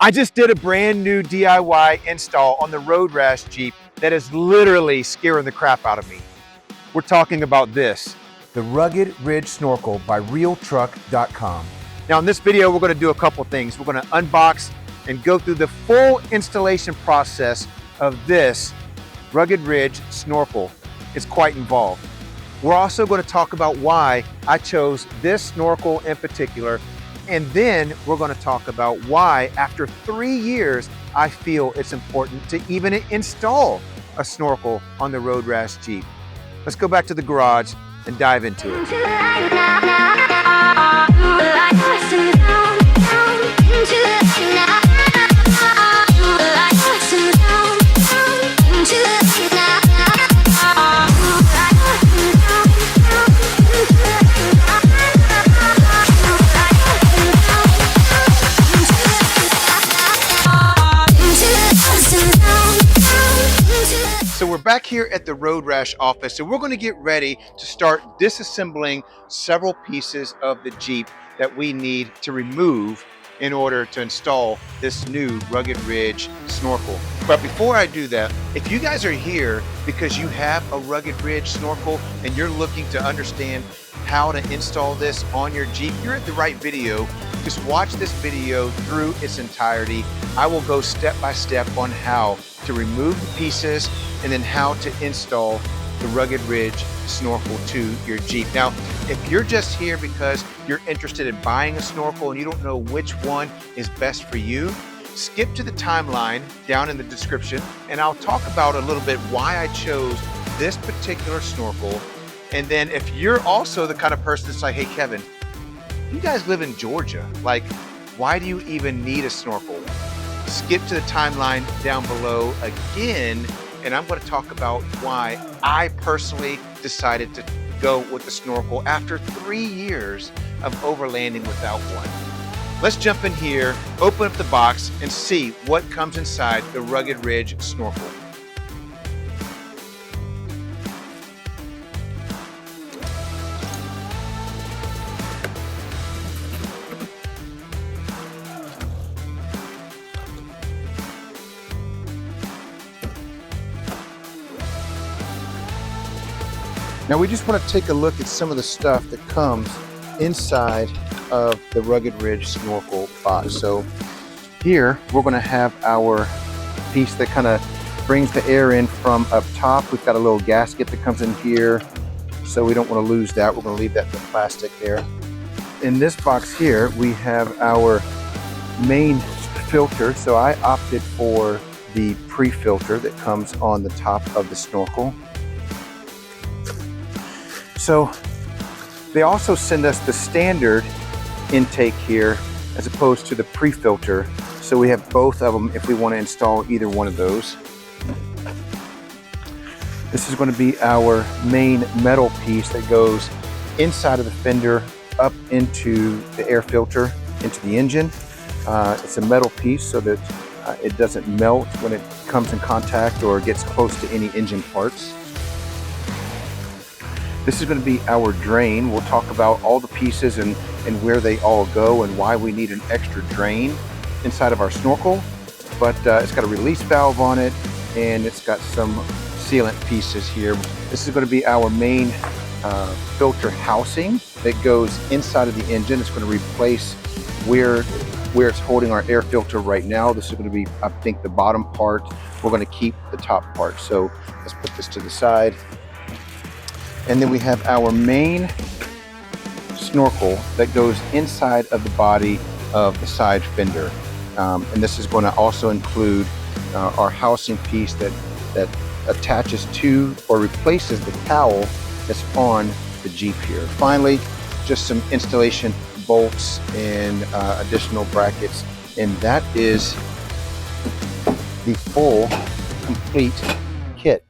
I just did a brand new DIY install on the Road Rash Jeep that is literally scaring the crap out of me. We're talking about this, the Rugged Ridge Snorkel by realtruck.com. Now in this video, we're gonna do a couple things. We're gonna unbox and go through the full installation process of this Rugged Ridge Snorkel. It's quite involved. We're also gonna talk about why I chose this snorkel in particular. And then we're going to talk about why, after 3 years, I feel it's important to even install a snorkel on the Road Rash Jeep. Let's go back to the garage and dive into it. So we're back here at the Road Rash office, and we're going to get ready to start disassembling several pieces of the Jeep that we need to remove in order to install this new Rugged Ridge Snorkel. But before I do that, if you guys are here because you have a Rugged Ridge Snorkel and you're looking to understand how to install this on your Jeep, you're at the right video. Just watch this video through its entirety. I will go step by step on how to remove the pieces and then how to install the Rugged Ridge Snorkel to your Jeep. Now, if you're just here because you're interested in buying a snorkel and you don't know which one is best for you, skip to the timeline down in the description and I'll talk about a little bit why I chose this particular snorkel. And then if you're also the kind of person that's like, hey Kevin, you guys live in Georgia, like why do you even need a snorkel? Skip to the timeline down below again, and I'm going to talk about why I personally decided to go with the snorkel after 3 years of overlanding without one. Let's jump in here, open up the box, and see what comes inside the Rugged Ridge Snorkel. Now we just want to take a look at some of the stuff that comes inside of the Rugged Ridge Snorkel box. So here we're going to have our piece that kind of brings the air in from up top. We've got a little gasket that comes in here, so we don't want to lose that. We're going to leave that in the plastic there. In this box here we have our main filter. So I opted for the pre-filter that comes on the top of the snorkel. So they also send us the standard intake here as opposed to the pre-filter. So we have both of them if we want to install either one of those. This is going to be our main metal piece that goes inside of the fender up into the air filter, into the engine. It's a metal piece so that it doesn't melt when it comes in contact or gets close to any engine parts. This is going to be our drain. We'll talk about all the pieces and where they all go and why we need an extra drain inside of our snorkel. But it's got a release valve on it and it's got some sealant pieces here. This is going to be our main filter housing that goes inside of the engine. It's going to replace where it's holding our air filter right now. This is going to be, I think, the bottom part. We're going to keep the top part. So let's put this to the side. And then we have our main snorkel that goes inside of the body of the side fender. And this is going to also include our housing piece that attaches to or replaces the cowl that's on the Jeep here. Finally, just some installation bolts and additional brackets. And that is the full, complete kit.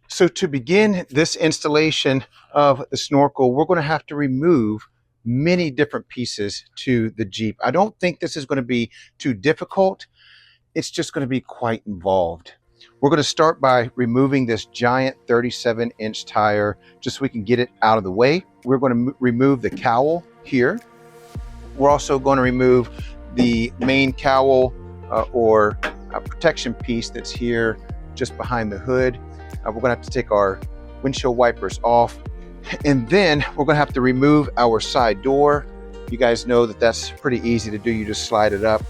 So to begin this installation of the snorkel, we're going to have to remove many different pieces to the Jeep. I don't think this is going to be too difficult. It's just going to be quite involved. We're going to start by removing this giant 37-inch tire just so we can get it out of the way. We're going to remove the cowl here. We're also going to remove the main cowl or protection piece that's here just behind the hood. We're gonna have to take our windshield wipers off, and then we're gonna have to remove our side door. You guys know that that's pretty easy to do. You just slide it up.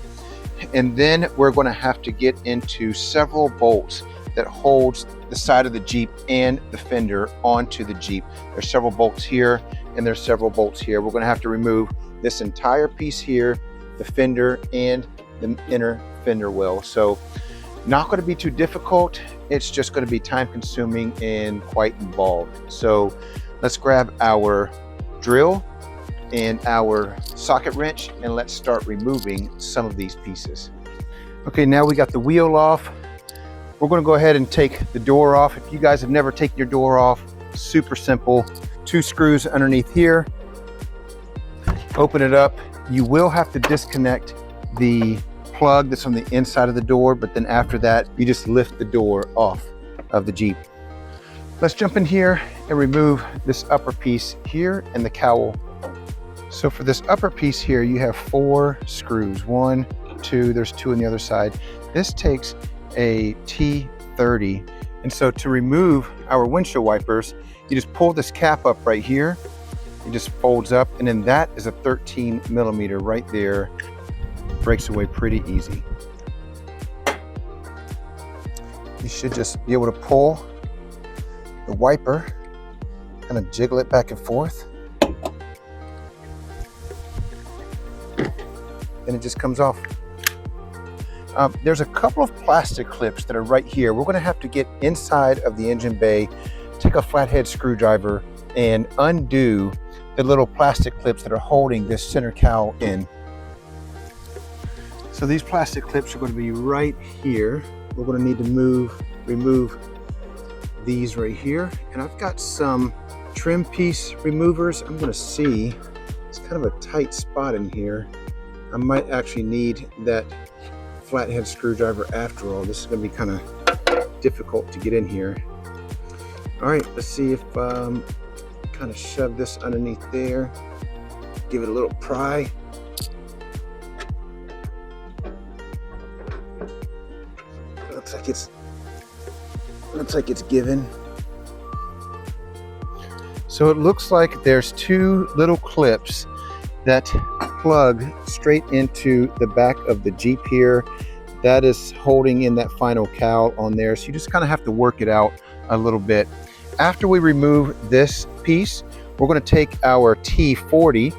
And then we're gonna have to get into several bolts that holds the side of the Jeep and the fender onto the Jeep. There's several bolts here and there's several bolts here. We're gonna have to remove this entire piece here, the fender and the inner fender well. So not gonna be too difficult. It's just gonna be time consuming and quite involved. So let's grab our drill and our socket wrench and let's start removing some of these pieces. Okay, now we got the wheel off. We're going to go ahead and take the door off. If you guys have never taken your door off, super simple. 2 screws underneath here. Open it up. You will have to disconnect the plug that's on the inside of the door, but then after that, you just lift the door off of the Jeep. Let's jump in here and remove this upper piece here and the cowl. So for this upper piece here, you have 4 screws. 1, 2, there's 2 on the other side. This takes a T30. And so to remove our windshield wipers, you just pull this cap up right here. It just folds up, and then that is a 13 millimeter right there. Breaks away pretty easy. You should just be able to pull the wiper, kind of jiggle it back and forth. And it just comes off. There's a couple of plastic clips that are right here. We're gonna have to get inside of the engine bay, take a flathead screwdriver and undo the little plastic clips that are holding this center cowl in. So these plastic clips are gonna be right here. We're gonna need to remove these right here. And I've got some trim piece removers. I'm gonna see, it's kind of a tight spot in here. I might actually need that flathead screwdriver after all. This is going to be kind of difficult to get in here. All right, let's see if kind of shove this underneath there. Give it a little pry. Looks like it's given. So it looks like there's 2 little clips that plug straight into the back of the Jeep here. That is holding in that final cowl on there. So you just kind of have to work it out a little bit. After we remove this piece, we're going to take our T40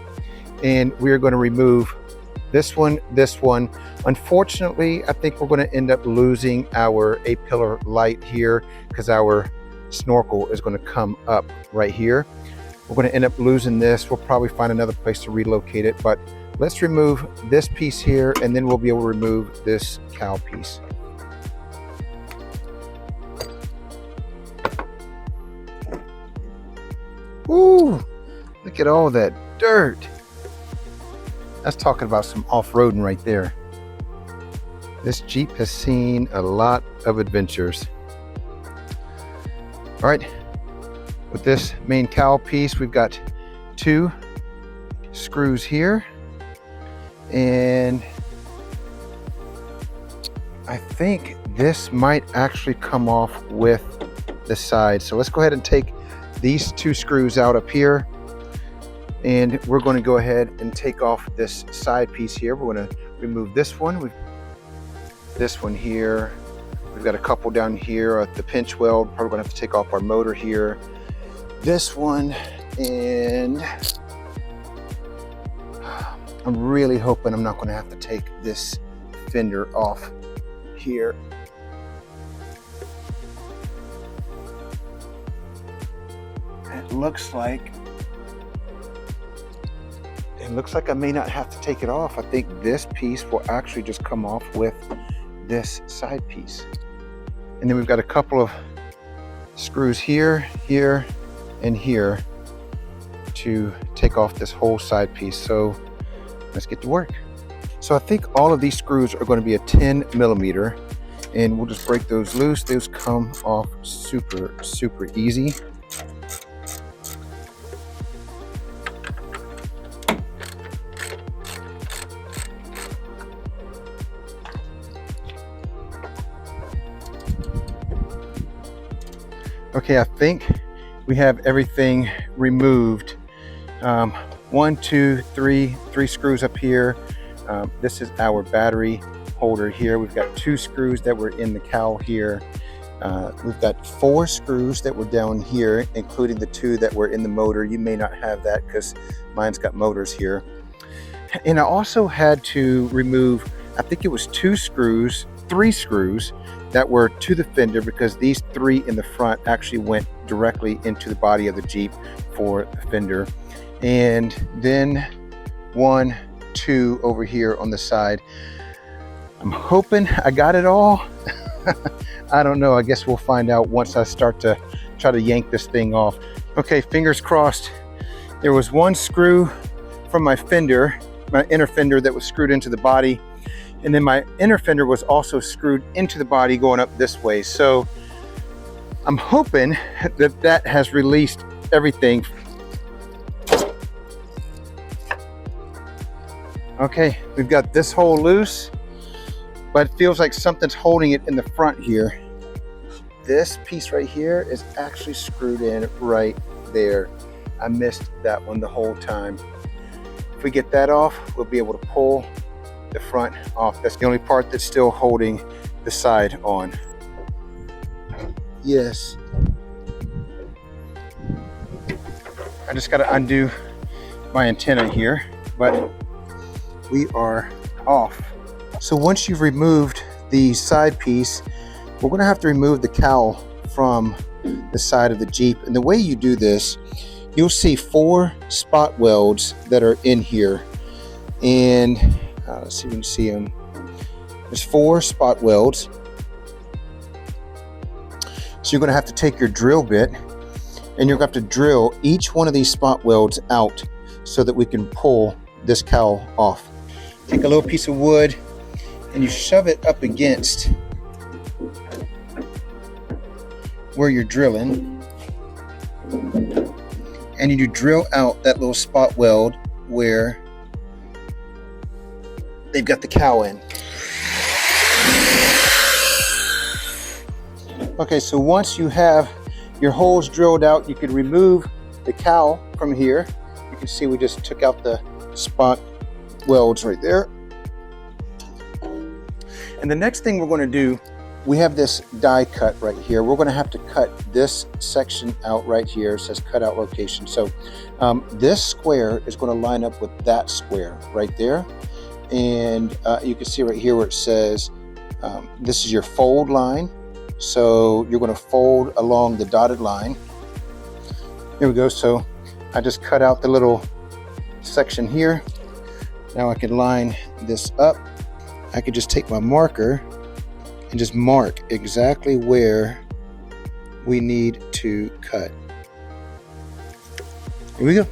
and we're going to remove this one. Unfortunately, I think we're going to end up losing our A-pillar light here because our snorkel is going to come up right here. We're going to end up losing this. We'll probably find another place to relocate it, but let's remove this piece here and then we'll be able to remove this cowl piece. Ooh, look at all that dirt. That's talking about some off-roading right there. This Jeep has seen a lot of adventures. All right. With this main cowl piece, we've got 2 screws here, and I think this might actually come off with the side. So let's go ahead and take these 2 screws out up here, and we're going to go ahead and take off this side piece here. We're going to remove this one. This one here. We've got a couple down here at the pinch weld. Probably going to have to take off our motor here. This one, and I'm really hoping I'm not going to have to take this fender off here. It looks like I may not have to take it off. I think this piece will actually just come off with this side piece. And then we've got a couple of screws here, here, and here to take off this whole side piece. So let's get to work. So I think all of these screws are going to be a 10 millimeter, and we'll just break those loose. Those come off super easy. Okay, I think we have everything removed. 1, 2, 3 screws up here. This is our battery holder here. We've got 2 screws that were in the cowl here. We've got 4 screws that were down here, including the 2 that were in the motor. You may not have that because mine's got motors here. And I also had to remove, I think it was 3 screws that were to the fender, because these 3 in the front actually went directly into the body of the Jeep for the fender. And then 1, 2 over here on the side. I'm hoping I got it all. I don't know. I guess we'll find out once I start to try to yank this thing off. Okay, fingers crossed. There was 1 screw from my fender, my inner fender, that was screwed into the body. And then my inner fender was also screwed into the body going up this way. So I'm hoping that that has released everything. Okay, we've got this hole loose, but it feels like something's holding it in the front here. This piece right here is actually screwed in right there. I missed that one the whole time. If we get that off, we'll be able to pull the front off. That's the only part that's still holding the side on. Yes. I just got to undo my antenna here, but we are off. So once you've removed the side piece, we're going to have to remove the cowl from the side of the Jeep. And the way you do this, you'll see 4 spot welds that are in here. And let's see if we can see them. There's 4 spot welds. So you're going to have to take your drill bit and you're going to have to drill each one of these spot welds out so that we can pull this cowl off. Take a little piece of wood and you shove it up against where you're drilling, and you drill out that little spot weld where they've got the cowl in. Okay, so once you have your holes drilled out, you can remove the cowl from here. You can see we just took out the spot welds right there. And the next thing we're going to do, we have this die cut right here. We're going to have to cut this section out right here. It says cut out location. So this square is going to line up with that square right there. And you can see right here where it says this is your fold line. So you're going to fold along the dotted line. Here we go. So I just cut out the little section here. Now I can line this up. I could just take my marker and just mark exactly where we need to cut. Here we go.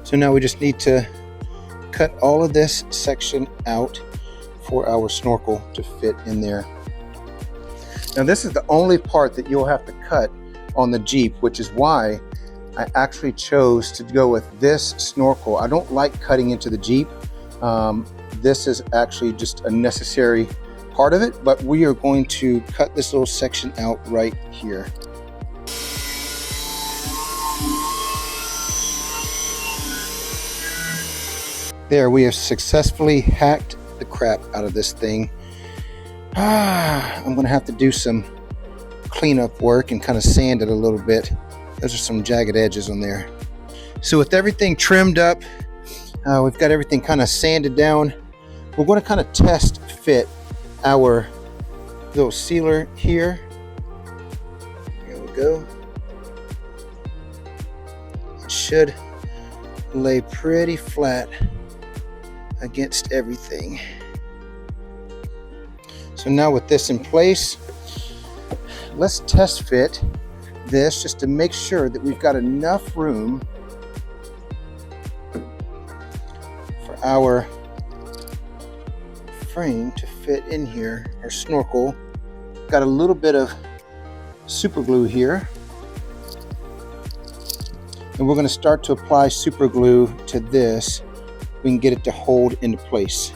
So now we just need to cut all of this section out for our snorkel to fit in there. Now this is the only part that you'll have to cut on the Jeep, which is why I actually chose to go with this snorkel. I don't like cutting into the Jeep. This is actually just a necessary part of it, but we are going to cut this little section out right here. There, we have successfully hacked the crap out of this thing. I'm gonna have to do some cleanup work and kind of sand it a little bit. Those are some jagged edges on there. So with everything trimmed up, we've got everything kind of sanded down. We're going to kind of test fit our little sealer here. There we go. It should lay pretty flat against everything. So now with this in place, let's test fit this just to make sure that we've got enough room for our frame to fit in here. Our snorkel, got a little bit of super glue here, and we're going to start to apply super glue to this. We can get it to hold into place.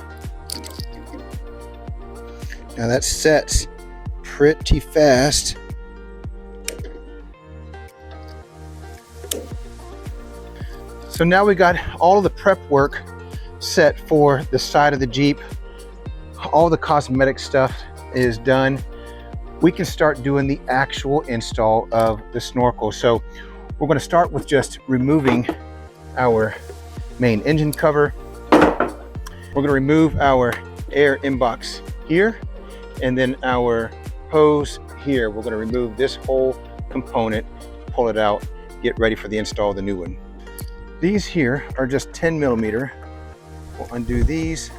Now that sets pretty fast. So now we got all of the prep work set for the side of the Jeep. All the cosmetic stuff is done. We can start doing the actual install of the snorkel. So we're going to start with just removing our main engine cover. We're going to remove our air inbox here, and then our hose here. We're going to remove this whole component, pull it out, get ready for the install of the new one. These here are just 10 millimeter. We'll undo these.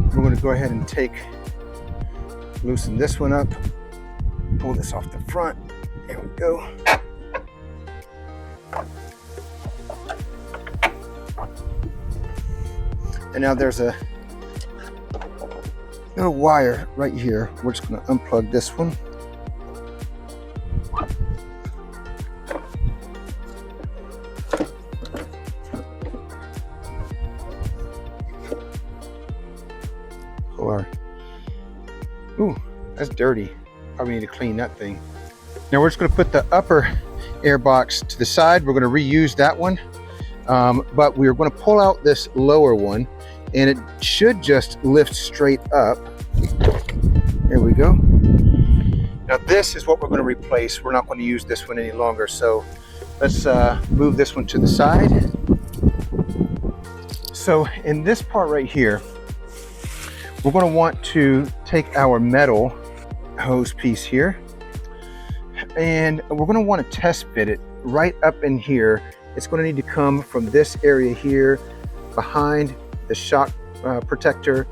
We're going to go ahead and loosen this one up, pull this off the front. There we go. And now there's a little wire right here. We're just going to unplug this one. Pull our, ooh, that's dirty. Probably need to clean that thing. Now we're just going to put the upper air box to the side. We're going to reuse that one. But we're going to pull out this lower one, and it should just lift straight up. There we go. Now this is what we're going to replace. We're not going to use this one any longer. So let's move this one to the side. So in this part right here, we're going to want to take our metal hose piece here, and we're going to want to test fit it right up in here. It's going to need to come from this area here behind the shock protector,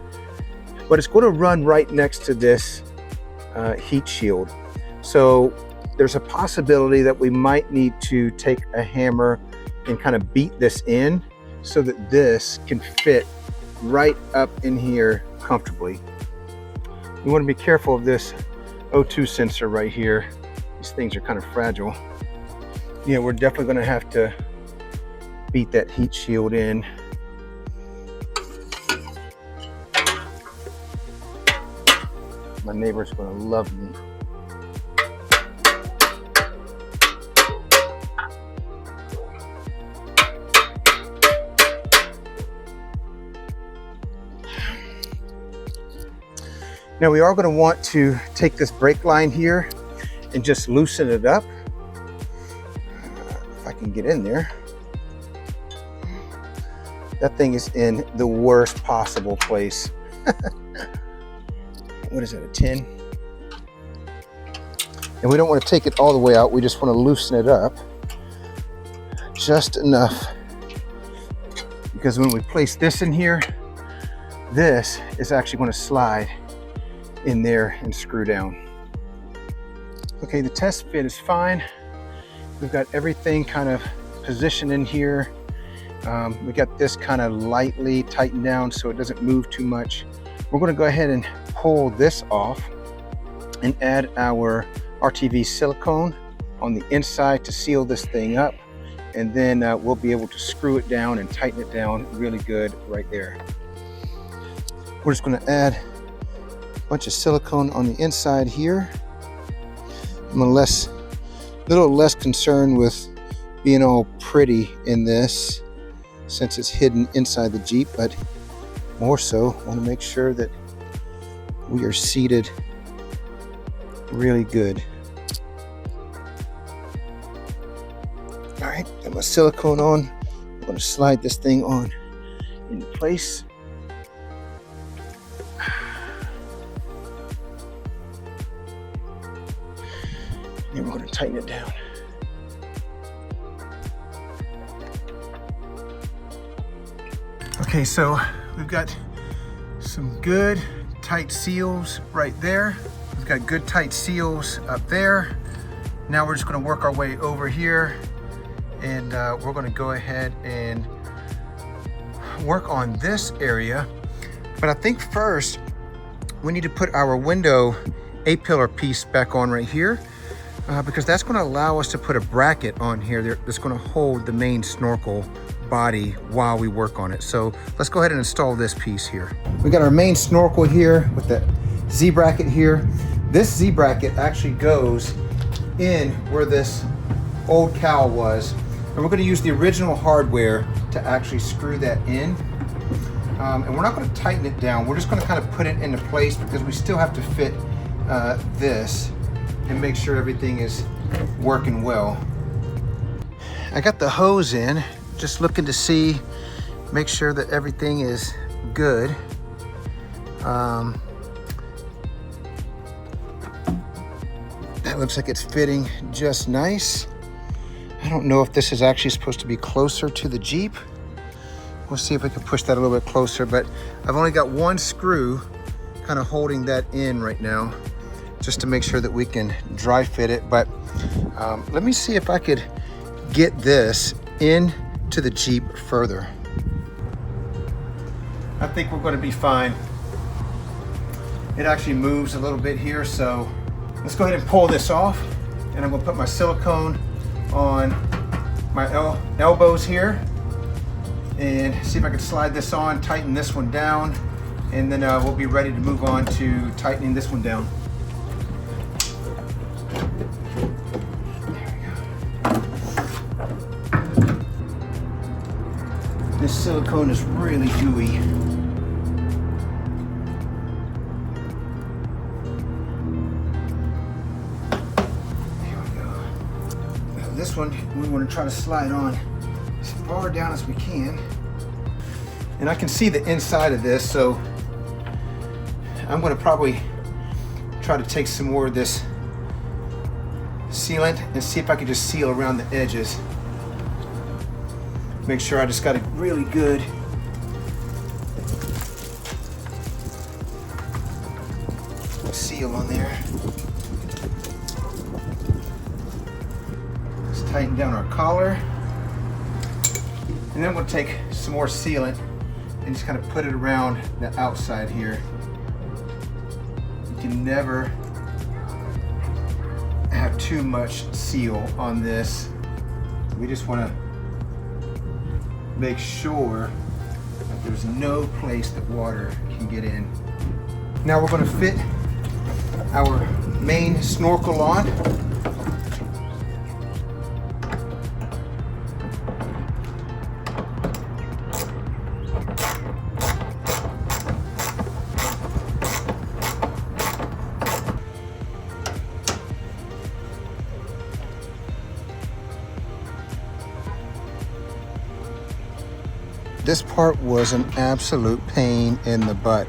but it's going to run right next to this heat shield. So there's a possibility that we might need to take a hammer and kind of beat this in so that this can fit right up in here comfortably. You want to be careful of this O2 sensor right here. These things are kind of fragile. Yeah, we're definitely going to have to beat that heat shield in. My neighbor's going to love me. Now we are going to want to take this brake line here and just loosen it up. If I can get in there. That thing is in the worst possible place. What is it, a 10? And we don't want to take it all the way out. We just want to loosen it up just enough, because when we place this in here, this is actually going to slide in there and screw down. Okay, the test fit is fine. We've got everything kind of positioned in here. We got this kind of lightly tightened down so it doesn't move too much. We're going to go ahead and pull this off and add our RTV silicone on the inside to seal this thing up, and then we'll be able to screw it down and tighten it down really good right there. We're just going to add a bunch of silicone on the inside here. I'm a little less concerned with being all pretty in this since it's hidden inside the Jeep, but more so want to make sure that we are seated really good. All right, got my silicone on. I'm going to slide this thing on into place. And we're going to tighten it down. Okay, so we've got some good tight seals right there. We've got good tight seals up there. Now we're just going to work our way over here, and we're going to go ahead and work on this area. But I think first we need to put our window A-pillar piece back on right here, because that's going to allow us to put a bracket on here that's going to hold the main snorkel body while we work on it. So let's go ahead and install this piece here. We got our main snorkel here with the Z bracket here. This Z-bracket actually goes in where this old cowl was. And we're going to use the original hardware to actually screw that in. And we're not going to tighten it down. We're just going to kind of put it into place because we still have to fit this and make sure everything is working well. I got the hose in, just looking to see, make sure that everything is good. That looks like it's fitting just nice. I don't know if this is actually supposed to be closer to the Jeep. We'll see if we can push that a little bit closer, but I've only got one screw kind of holding that in right now, just to make sure that we can dry fit it. But let me see if I could get this into the Jeep further. I think we're going to be fine. It actually moves a little bit here, so let's go ahead and pull this off, and I'm going to put my silicone on my elbows here and see if I can slide this on, tighten this one down, and then we'll be ready to move on to tightening this one down. This silicone is really gooey. This one we want to try to slide on as far down as we can, and I can see the inside of this, so I'm going to probably try to take some more of this sealant and see if I can just seal around the edges. Make sure I just got a really good seal on there. Tighten down our collar, and then we'll take some more sealant and just kind of put it around the outside here. You can never have too much seal on this. We just want to make sure that there's no place that water can get in. Now we're going to fit our main snorkel on. This part was an absolute pain in the butt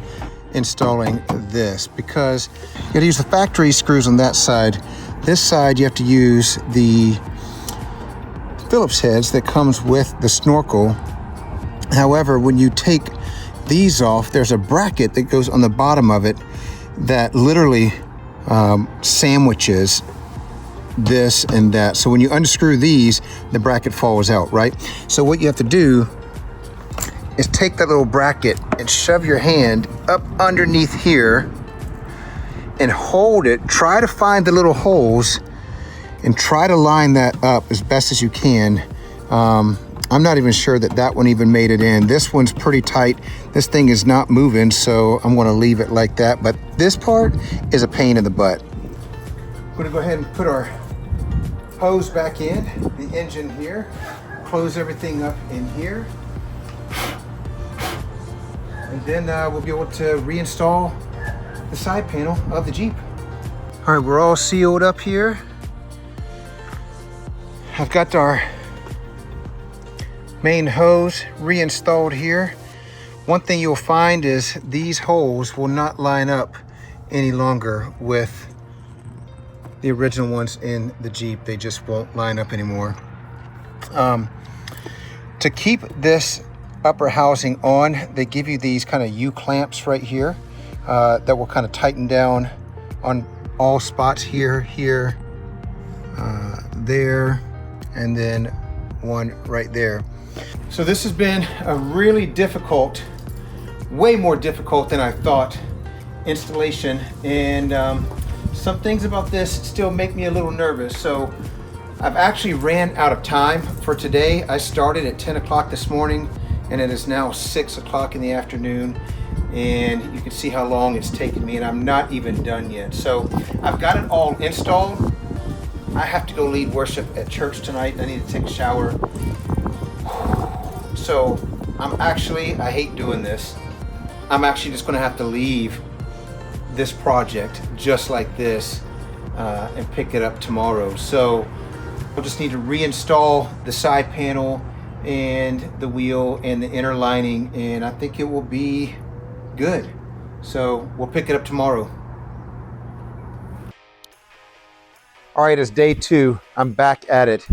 installing this, because you gotta use the factory screws on that side. This side you have to use the Phillips heads that comes with the snorkel. However, when you take these off, there's a bracket that goes on the bottom of it that literally sandwiches this and that. So when you unscrew these, the bracket falls out, right? So what you have to do is take that little bracket and shove your hand up underneath here and hold it. Try to find the little holes and try to line that up as best as you can. I'm not even sure that that one even made it in. This one's pretty tight. This thing is not moving, so I'm gonna leave it like that. But this part is a pain in the butt. I'm gonna go ahead and put our hose back in, the engine here, close everything up in here. And then we'll be able to reinstall the side panel of the Jeep. All right, we're all sealed up here. I've got our main hose reinstalled here. One thing you'll find is these holes will not line up any longer with the original ones in the Jeep. They just won't line up anymore. To keep this upper housing on, they give you these kind of U-clamps right here that will kind of tighten down on all spots here, here, there, and then one right there. So this has been a really difficult, way more difficult than I thought, installation, and some things about this still make me a little nervous. So I've actually ran out of time for today. I started at 10 o'clock this morning, and it is now 6 o'clock in the afternoon, and you can see how long it's taken me, and I'm not even done yet. So I've got it all installed. I have to go lead worship at church tonight. I need to take a shower. So I hate doing this. I'm actually just gonna have to leave this project just like this and pick it up tomorrow. So we'll just need to reinstall the side panel and the wheel and the inner lining, and I think it will be good. So we'll pick it up tomorrow. All right, it's day 2. I'm back at it.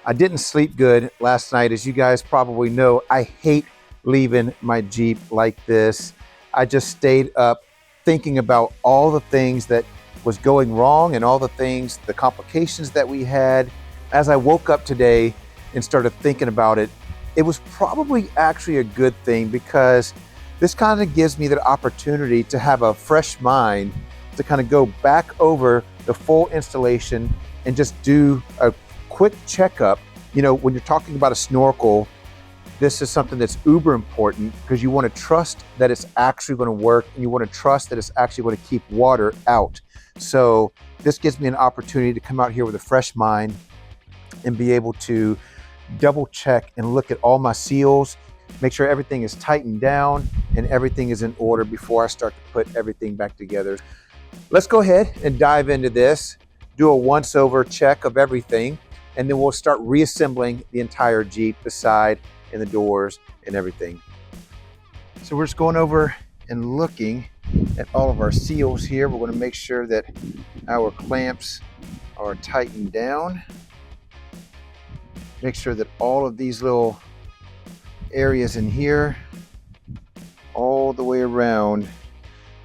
I didn't sleep good last night. As you guys probably know, I hate leaving my Jeep like this. I just stayed up thinking about all the things that was going wrong and all the things, the complications that we had. As I woke up today and started thinking about it, it was probably actually a good thing, because this kind of gives me the opportunity to have a fresh mind to kind of go back over the full installation and just do a quick checkup. You know, when you're talking about a snorkel, this is something that's uber important, because you want to trust that it's actually going to work, and you want to trust that it's actually going to keep water out. So this gives me an opportunity to come out here with a fresh mind and be able to double check and look at all my seals, make sure everything is tightened down and everything is in order before I start to put everything back together. Let's go ahead and dive into this, do a once-over check of everything, and then we'll start reassembling the entire Jeep, the side and the doors and everything. So we're just going over and looking at all of our seals here. We're going to make sure that our clamps are tightened down. Make sure that all of these little areas in here, all the way around.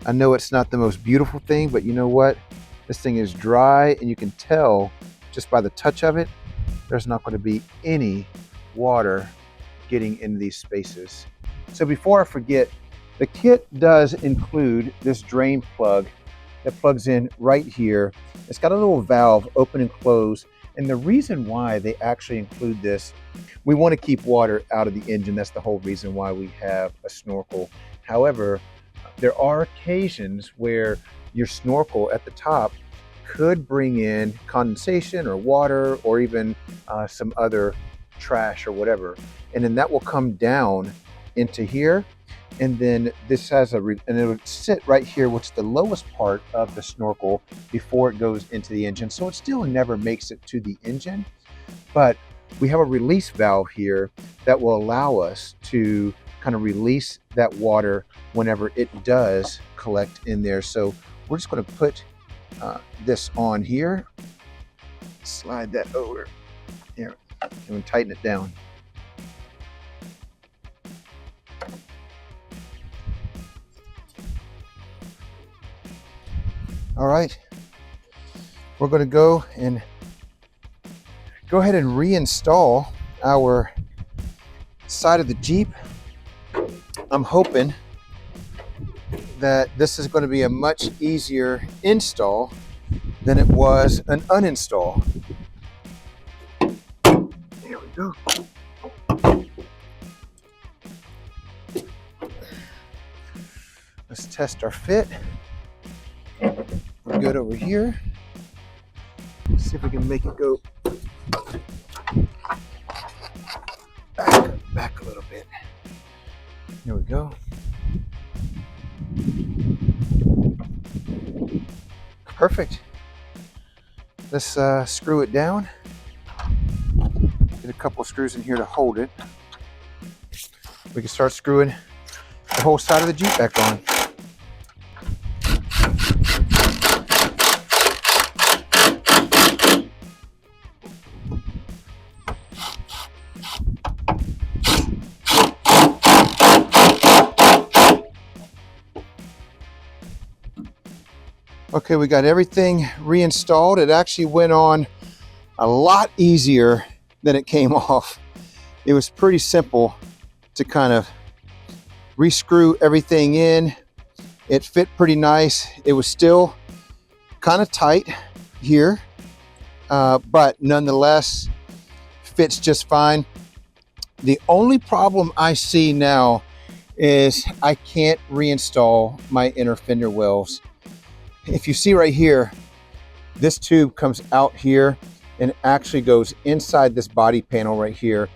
I know it's not the most beautiful thing, but you know what? This thing is dry, and you can tell just by the touch of it, there's not going to be any water getting into these spaces. So before I forget, the kit does include this drain plug that plugs in right here. It's got a little valve, open and close. And the reason why they actually include this, we want to keep water out of the engine. That's the whole reason why we have a snorkel. However, there are occasions where your snorkel at the top could bring in condensation or water, or even some other trash or whatever. And then that will come down into here. And then this has and it would sit right here, which is the lowest part of the snorkel before it goes into the engine. So it still never makes it to the engine, but we have a release valve here that will allow us to kind of release that water whenever it does collect in there. So we're just going to put this on here, slide that over here, and tighten it down. All right, we're going to go ahead and reinstall our side of the Jeep. I'm hoping that this is going to be a much easier install than it was an uninstall. There we go. Let's test our fit. We're good over here. Let's see if we can make it go back a little bit. There we go. Perfect. Let's screw it down. Get a couple of screws in here to hold it. We can start screwing the whole side of the Jeep back on. Okay, we got everything reinstalled. It actually went on a lot easier than it came off. It was pretty simple to kind of re-screw everything in. It fit pretty nice. It was still kind of tight here, but nonetheless fits just fine. The only problem I see now is I can't reinstall my inner fender wells. If you see right here, this tube comes out here and actually goes inside this body panel right here.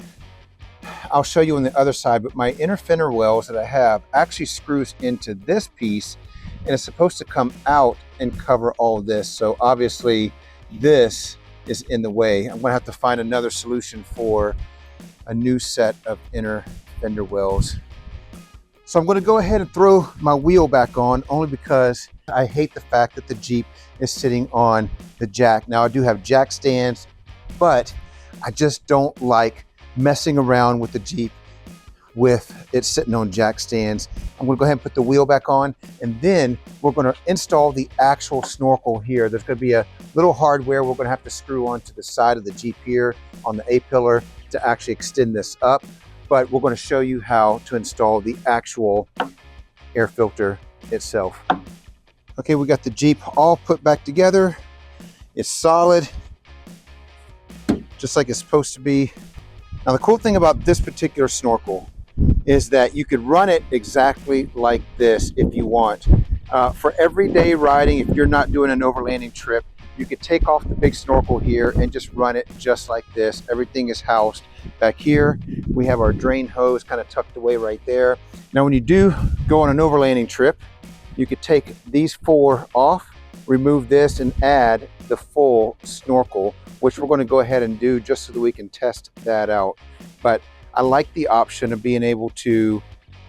I'll show you on the other side, but my inner fender wells that I have actually screws into this piece, and it's supposed to come out and cover all of this. So obviously this is in the way. I'm gonna have to find another solution for a new set of inner fender wells. So I'm gonna go ahead and throw my wheel back on, only because I hate the fact that the Jeep is sitting on the jack. Now I do have jack stands, but I just don't like messing around with the Jeep with it sitting on jack stands. I'm gonna go ahead and put the wheel back on, and then we're gonna install the actual snorkel here. There's gonna be a little hardware we're gonna have to screw onto the side of the Jeep here on the A-pillar to actually extend this up. But we're gonna show you how to install the actual air filter itself. Okay, we got the Jeep all put back together. It's solid, just like it's supposed to be. Now the cool thing about this particular snorkel is that you could run it exactly like this if you want. For everyday riding, if you're not doing an overlanding trip, you could take off the big snorkel here and just run it just like this. Everything is housed back here. We have our drain hose kind of tucked away right there. Now when you do go on an overlanding trip, you could take these four off, remove this, and add the full snorkel, which we're going to go ahead and do just so that we can test that out. But I like the option of being able to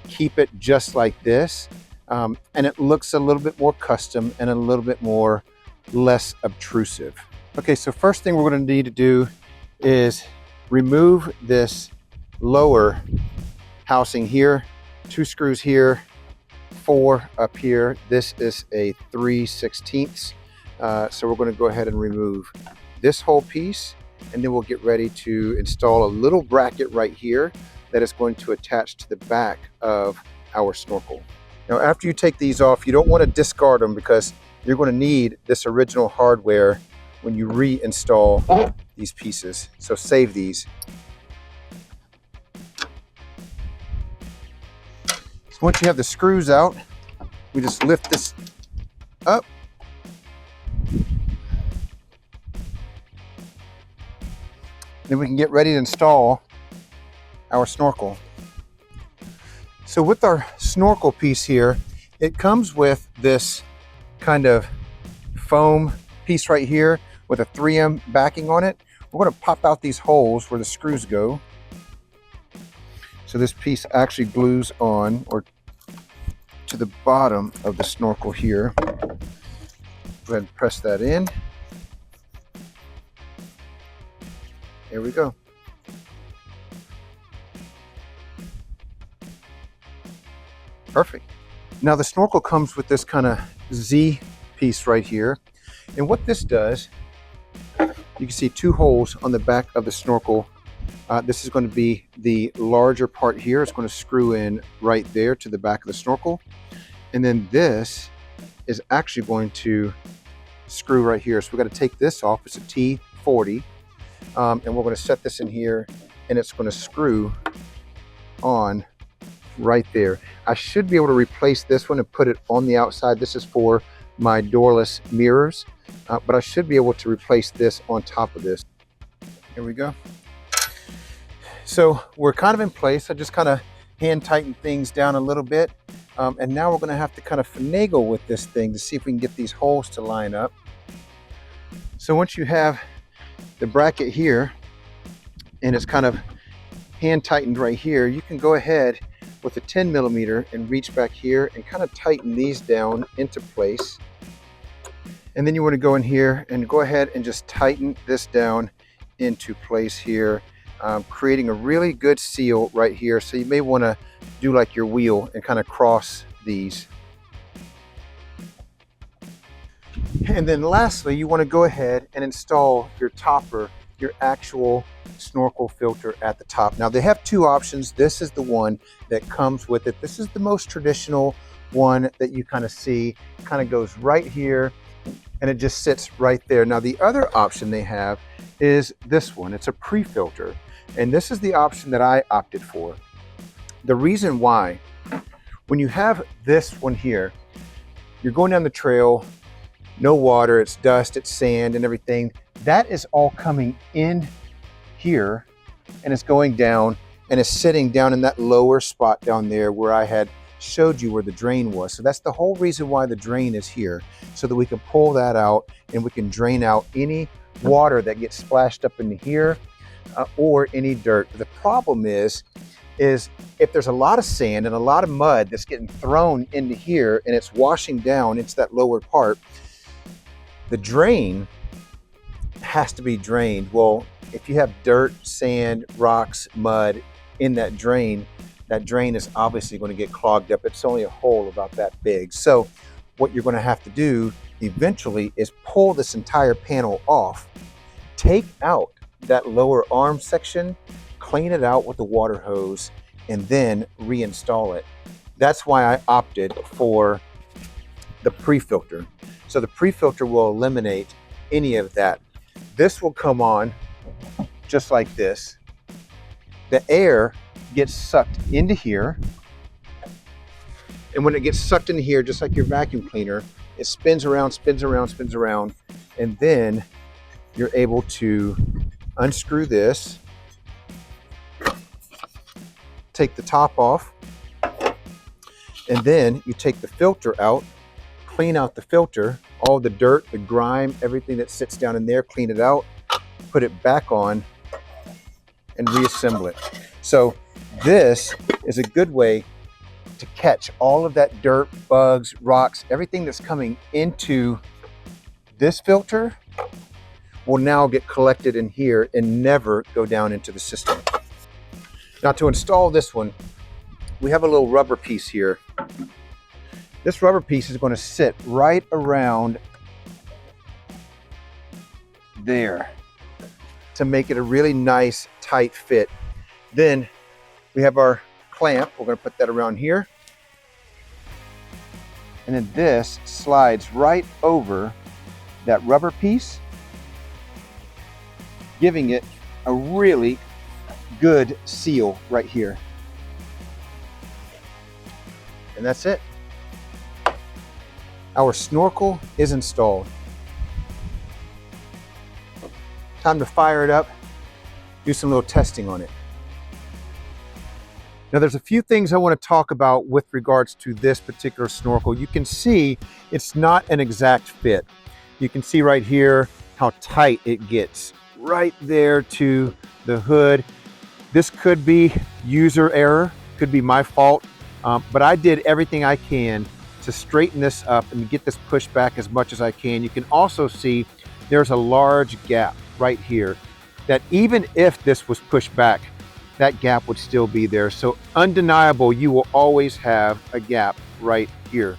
keep it just like this, and it looks a little bit more custom and a little bit more less obtrusive. Okay, so first thing we're going to need to do is remove this lower housing here, 2 screws here, 4 up here. This is a 3/16. So we're going to go ahead and remove this whole piece, and then we'll get ready to install a little bracket right here that is going to attach to the back of our snorkel. Now after you take these off, you don't want to discard them, because you're going to need this original hardware when you reinstall these pieces. So save these. So once you have the screws out, we just lift this up. Then we can get ready to install our snorkel. So with our snorkel piece here, it comes with this kind of foam piece right here with a 3M backing on it. We're going to pop out these holes where the screws go. So this piece actually glues on or to the bottom of the snorkel here. Go ahead and press that in. There we go. Perfect. Now the snorkel comes with this kind of Z piece right here. And what this does, you can see 2 holes on the back of the snorkel. This is going to be the larger part here. It's going to screw in right there to the back of the snorkel. And then this is actually going to screw right here. So we've got to take this off. It's a T40. And we're going to set this in here, and it's going to screw on right there. I should be able to replace this one and put it on the outside. This is for my doorless mirrors, but I should be able to replace this on top of this. Here we go. So we're kind of in place. I just kind of hand tighten things down a little bit. And now we're going to have to kind of finagle with this thing to see if we can get these holes to line up. So once you have the bracket here and it's kind of hand tightened right here, you can go ahead with a 10mm and reach back here and kind of tighten these down into place. And then you want to go in here and go ahead and just tighten this down into place here, creating a really good seal right here. So you may want to do like your wheel and kind of cross these. And then lastly, you want to go ahead and install your topper, your actual snorkel filter at the top. Now they have 2 options. This is the one that comes with it. This is the most traditional one that you kind of see. It kind of goes right here and it just sits right there. Now the other option they have is this one. It's a pre-filter, and this is the option that I opted for. The reason why When you have this one here, you're going down the trail, no water, it's dust, it's sand and everything. That is all coming in here and it's going down and it's sitting down in that lower spot down there where I had showed you where the drain was. So that's the whole reason why the drain is here, so that we can pull that out and we can drain out any water that gets splashed up into here or any dirt. The problem is if there's a lot of sand and a lot of mud that's getting thrown into here and it's washing down into that lower part, the drain has to be drained. Well, if you have dirt, sand, rocks, mud in that drain is obviously going to get clogged up. It's only a hole about that big. So what you're going to have to do eventually is pull this entire panel off, take out that lower arm section, clean it out with the water hose, and then reinstall it. That's why I opted for the pre-filter. So the pre-filter will eliminate any of that. This will come on just like this. The air gets sucked into here. And when it gets sucked into here, just like your vacuum cleaner, it spins around, spins around, spins around. And then you're able to unscrew this, take the top off, and then you take the filter out, clean out the filter, all the dirt, the grime, everything that sits down in there, clean it out, put it back on, and reassemble it. So this is a good way to catch all of that dirt, bugs, rocks, everything that's coming into this filter will now get collected in here and never go down into the system. Now to install this one, we have a little rubber piece here. This rubber piece is going to sit right around there to make it a really nice tight fit. Then we have our clamp. We're going to put that around here. And then this slides right over that rubber piece, giving it a really good seal right here. And that's it. Our snorkel is installed. Time to fire it up, do some little testing on it. Now there's a few things I want to talk about with regards to this particular snorkel. You can see it's not an exact fit. You can see right here how tight it gets right there to the hood. This could be user error, could be my fault, but I did everything I can to straighten this up and get this pushed back as much as I can. You can also see there's a large gap right here that even if this was pushed back, that gap would still be there. So undeniable, you will always have a gap right here.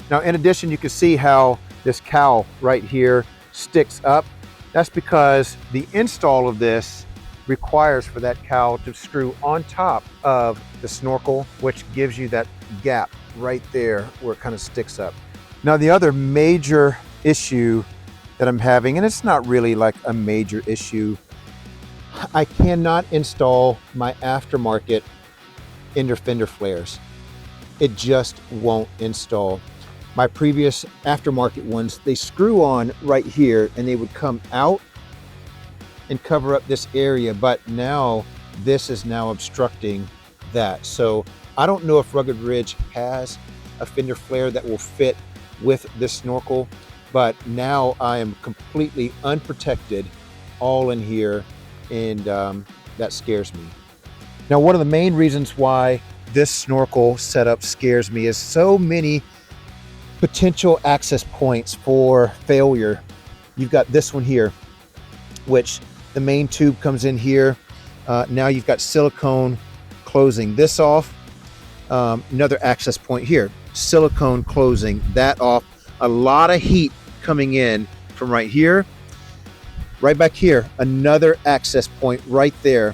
Now, in addition, you can see how this cowl right here sticks up. That's because the install of this requires for that cowl to screw on top of the snorkel, which gives you that gap right there where it kind of sticks up. Now, the other major issue that I'm having, and it's not really like a major issue, I cannot install my aftermarket inner fender flares. It just won't install. My previous aftermarket ones, they screw on right here and they would come out and cover up this area, but now this is now obstructing that. So I don't know if Rugged Ridge has a fender flare that will fit with this snorkel, but now I am completely unprotected all in here, and that scares me. Now, one of the main reasons why this snorkel setup scares me is so many potential access points for failure. You've got this one here, which the main tube comes in here. Now you've got silicone closing this off. Another access point here, silicone closing that off. A lot of heat coming in from right here. Right back here, another access point right there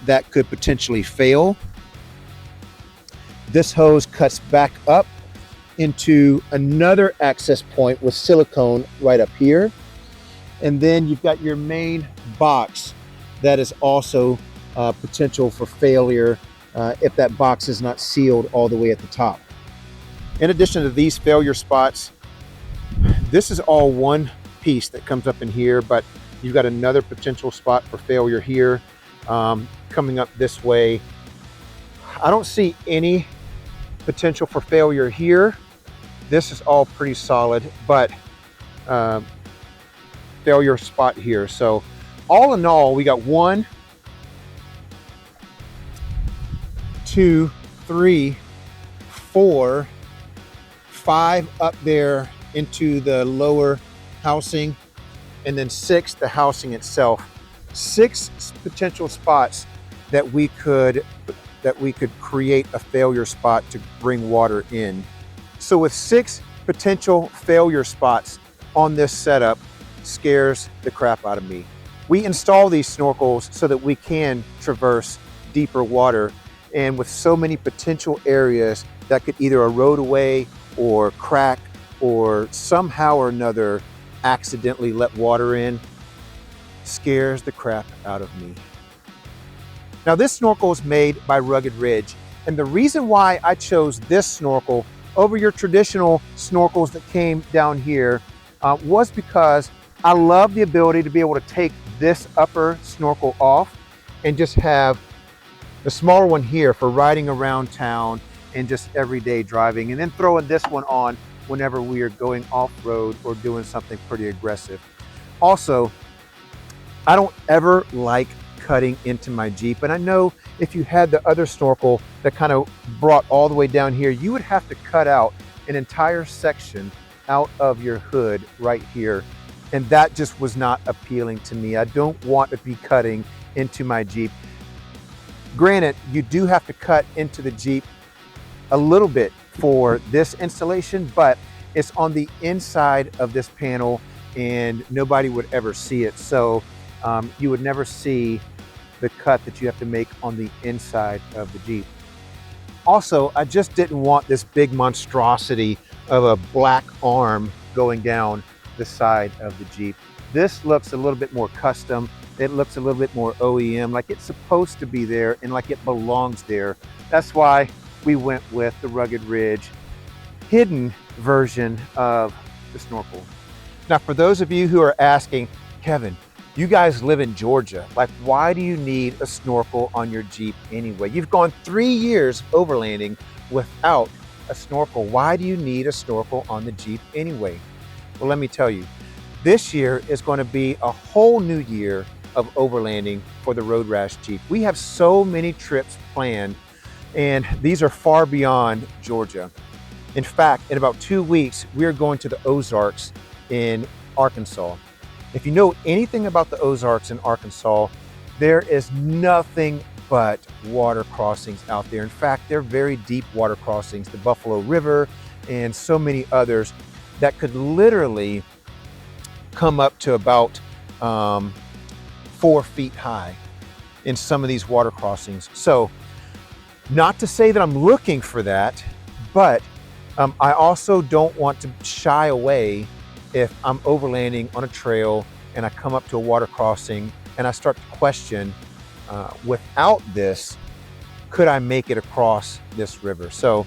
that could potentially fail. This hose cuts back up into another access point with silicone right up here. And then you've got your main box that is also potential for failure if that box is not sealed all the way at the top. In addition to these failure spots, this is all one piece that comes up in here, but you've got another potential spot for failure here. Coming up this way, I don't see any potential for failure here. This is all pretty solid, but failure spot here. So all in all, we got 1, 2, 3, 4, 5 up there into the lower housing, and then 6 the housing itself. 6 potential spots that we could create a failure spot to bring water in. So with 6 potential failure spots on this setup, scares the crap out of me. We install these snorkels so that we can traverse deeper water, and with so many potential areas that could either erode away or crack or somehow or another accidentally let water in, scares the crap out of me. Now this snorkel is made by Rugged Ridge, and the reason why I chose this snorkel over your traditional snorkels that came down here was because I love the ability to be able to take this upper snorkel off and just have the smaller one here for riding around town and just everyday driving, and then throwing this one on whenever we are going off-road or doing something pretty aggressive. Also, I don't ever like cutting into my Jeep, and I know if you had the other snorkel that kind of brought all the way down here, you would have to cut out an entire section out of your hood right here, and that just was not appealing to me. I don't want to be cutting into my Jeep. Granted, you do have to cut into the Jeep a little bit for this installation, but it's on the inside of this panel and nobody would ever see it. So you would never see the cut that you have to make on the inside of the Jeep. Also, I just didn't want this big monstrosity of a black arm going down the side of the Jeep. This looks a little bit more custom. It looks a little bit more OEM, like it's supposed to be there and like it belongs there. That's why we went with the Rugged Ridge hidden version of the snorkel. Now, for those of you who are asking, Kevin, you guys live in Georgia. Like, why do you need a snorkel on your Jeep anyway? You've gone 3 years overlanding without a snorkel. Why do you need a snorkel on the Jeep anyway? Well, let me tell you, this year is going to be a whole new year of overlanding for the Road Rash Jeep. We have so many trips planned, and these are far beyond Georgia. In fact, in about 2 weeks, we are going to the Ozarks in Arkansas. If you know anything about the Ozarks in Arkansas, there is nothing but water crossings out there. In fact, they're very deep water crossings, the Buffalo River and so many others that could literally come up to about 4 feet high in some of these water crossings. So not to say that I'm looking for that, but I also don't want to shy away if I'm overlanding on a trail and I come up to a water crossing and I start to question, without this, could I make it across this river? So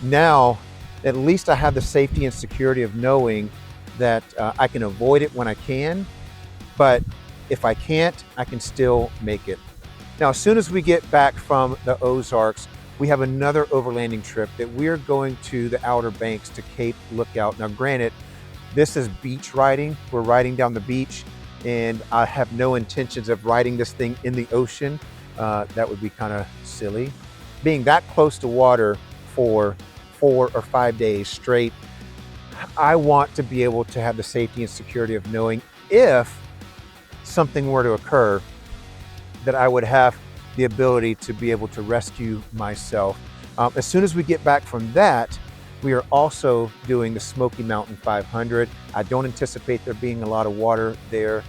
now at least I have the safety and security of knowing that I can avoid it when I can, but if I can't, I can still make it. Now, as soon as we get back from the Ozarks, we have another overlanding trip that we're going to the Outer Banks to Cape Lookout. Now, granted, this is beach riding. We're riding down the beach, and I have no intentions of riding this thing in the ocean. That would be kind of silly. Being that close to water for 4 or 5 days straight, I want to be able to have the safety and security of knowing if something were to occur, that I would have the ability to be able to rescue myself. As soon as we get back from that, we are also doing the Smoky Mountain 500. I don't anticipate there being a lot of water there.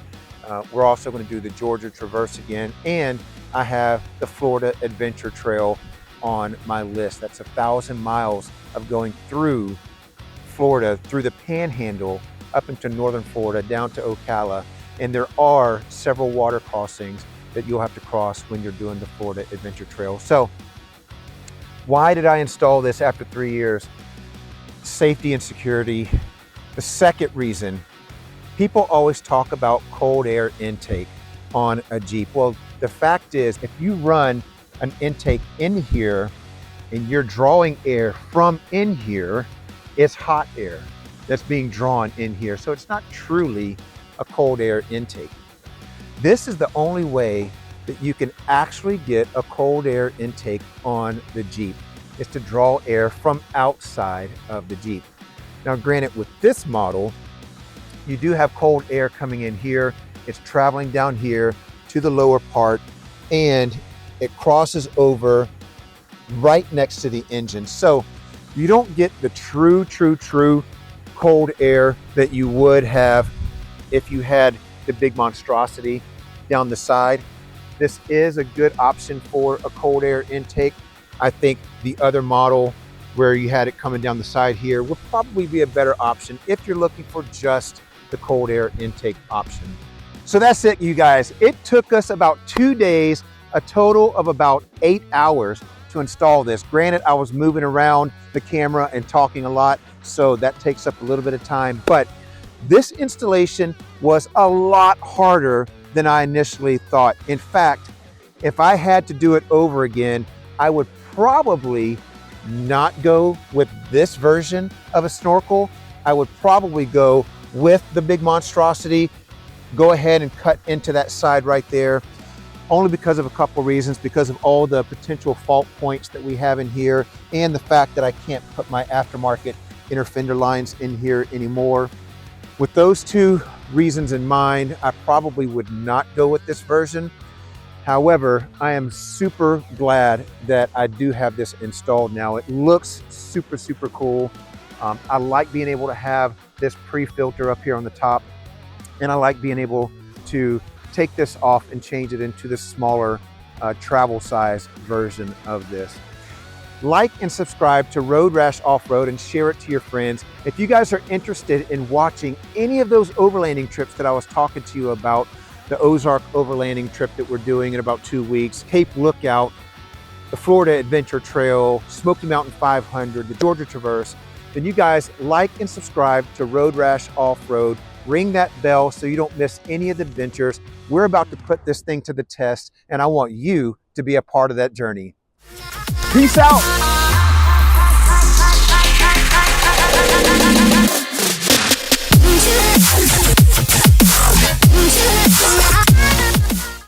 We're also going to do the Georgia Traverse again, and I have the Florida Adventure Trail on my list. That's 1,000 miles of going through Florida, through the Panhandle, up into northern Florida, down to Ocala. And there are several water crossings that you'll have to cross when you're doing the Florida Adventure Trail. So Why did I install this after 3 years? Safety and security. The second reason, people always talk about cold air intake on a Jeep. Well, the fact is, if you run an intake in here and you're drawing air from in here, it's hot air that's being drawn in here. So it's not truly a cold air intake. This is the only way that you can actually get a cold air intake on the Jeep, is to draw air from outside of the Jeep. Now granted, with this model, you do have cold air coming in here. It's traveling down here to the lower part and it crosses over right next to the engine. So you don't get the true cold air that you would have if you had the big monstrosity down the side. This is a good option for a cold air intake. I think the other model where you had it coming down the side here would probably be a better option if you're looking for just the cold air intake option. So that's it, you guys. It took us about 2 days, a total of about 8 hours to install this. Granted, I was moving around the camera and talking a lot, so that takes up a little bit of time, but this installation was a lot harder than I initially thought. In fact, if I had to do it over again, I would probably not go with this version of a snorkel. I would probably go with the big monstrosity, go ahead and cut into that side right there, only because of a couple reasons, because of all the potential fault points that we have in here and the fact that I can't put my aftermarket inner fender lines in here anymore. With those two reasons in mind, I probably would not go with this version. However, I am super glad that I do have this installed now. It looks super cool. I like being able to have this pre-filter up here on the top, and I like being able to take this off and change it into the smaller travel size version of this. Like and subscribe to Road Rash Off-Road and share it to your friends. If you guys are interested in watching any of those overlanding trips that I was talking to you about, the Ozark overlanding trip that we're doing in about 2 weeks, Cape Lookout, the Florida Adventure Trail, Smoky Mountain 500, the Georgia Traverse, then you guys like and subscribe to Road Rash Off-Road. Ring that bell so you don't miss any of the adventures. We're about to put this thing to the test, and I want you to be a part of that journey. Peace out.